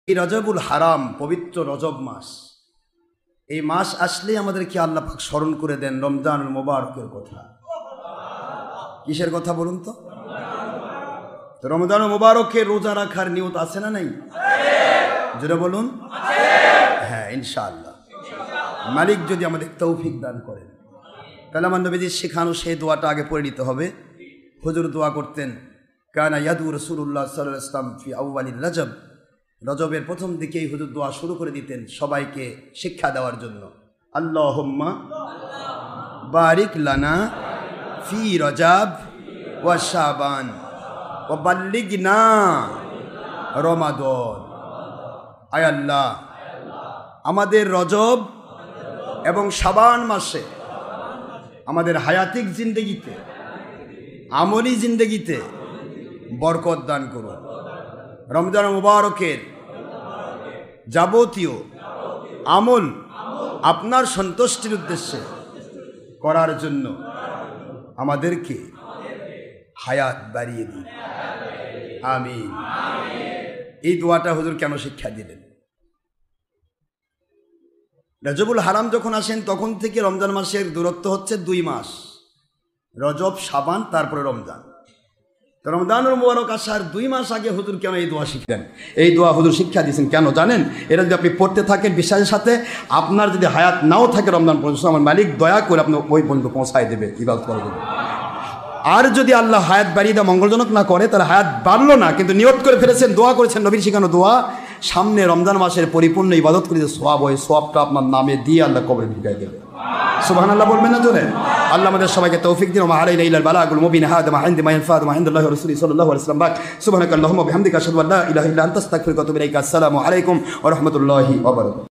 এই রজবুল হারাম পবিত্র রজব মাস, এই মাস আসলেই আমাদেরকে আল্লাহ পাক স্মরণ করে দেন রমজানুল মুবারকের কথা। কিসের কথা বলুন তো? রমজানুল মুবারকের রোজা রাখার নিয়ত আছে না নাই? যেটা বলুন। হ্যাঁ, ইনশাআল্লাহ মালিক যদি আমাদের তৌফিক দান করেন, তাহলে আমার নবীজির শেখানো সেই দোয়াটা আগে পড়ে নিতে হবে। হুজুর দোয়া করতেন, কানা ইয়াদু রাসূলুল্লাহ সাল্লাল্লাহু আলাইহি ওয়াসাল্লাম ফি আউয়ালির রজব, রজবের প্রথম দিকেই হুজুর দোয়া শুরু করে দিতেন সবাইকে শিক্ষা দেওয়ার জন্য। আল্লাহুম্মা বারিক লানা ফি রজব ওয়া শাবান ওয়া বাল্লিগনা রমাদান। আয় আল্লাহ, আমাদের রজব এবং শাবান মাসে আমাদের হায়াতিক জিন্দেগিতে, আমলি জিন্দেগিতে বরকত দান করুন। রমজান মুবারকের যাবতীয় আমল আপনার সন্তুষ্টির উদ্দেশ্যে করার জন্য আমাদেরকে হায়াত বাড়িয়ে দিন, আমিন। এই দোয়াটা হুজুর কেন শিক্ষা দিলেন? রজবুল হারাম যখন আসেন তখন থেকে রমজান মাসের দূরত্ব হচ্ছে 2 মাস, রজব, শাবান, তারপরে রমজান। তো রমজানুল মুবারক আসার 2 মাস আগে হুজুর কেন এই দোয়া শিখলেন? এই দোয়া হুজুর শিক্ষা দিয়েছেন কেন জানেন? এটা যদি আপনি পড়তে থাকেন বিশ্বাসের সাথে, আপনার যদি হায়াত নাও থাকে রমজান পর্যন্ত, আমার মালিক দয়া করে আপনার ওই পর্যন্ত পৌঁছায় দেবে, ইবাদত করার জন্য। আর যদি আল্লাহ হায়াত বাড়িয়ে দেওয়া মঙ্গলজনক না করে, তাহলে হায়াত বাড়লো না, কিন্তু নিয়ত করে ফেলেছেন, দোয়া করেছেন, নবীর শিখানো দোয়া, সামনে রমজান মাসের পরিপূর্ণ ইবাদত করে যে সোয়াব হয়, সোয়াবটা আপনার নামে দিয়ে আল্লাহ কবরে ঢুকাই দেবে। সুবহানাল্লাহ বলবেন না জোরে? আল্লাহ আমাদের সবাইকে তৌফিক দিন। ওয়া আলাইনা ইলাল বালাগুল মুবিন হাদা মা ইনদি মা ইয়ানফাদ মা ইনদাল্লাহি ওয়া রাসূলিহি সাল্লাল্লাহু আলাইহি ওয়াসাল্লাম। সুবহানাকাল্লাহুম্মা ওয়া বিহামদিকা আশহাদু আল্লা ইলাহা ইল্লা আনতা আস্তাগফিরুকা ওয়া আতুবু ইলাইক। আসসালামু আলাইকুম ওয়া রাহমাতুল্লাহি ওয়া বারাকাতুহু।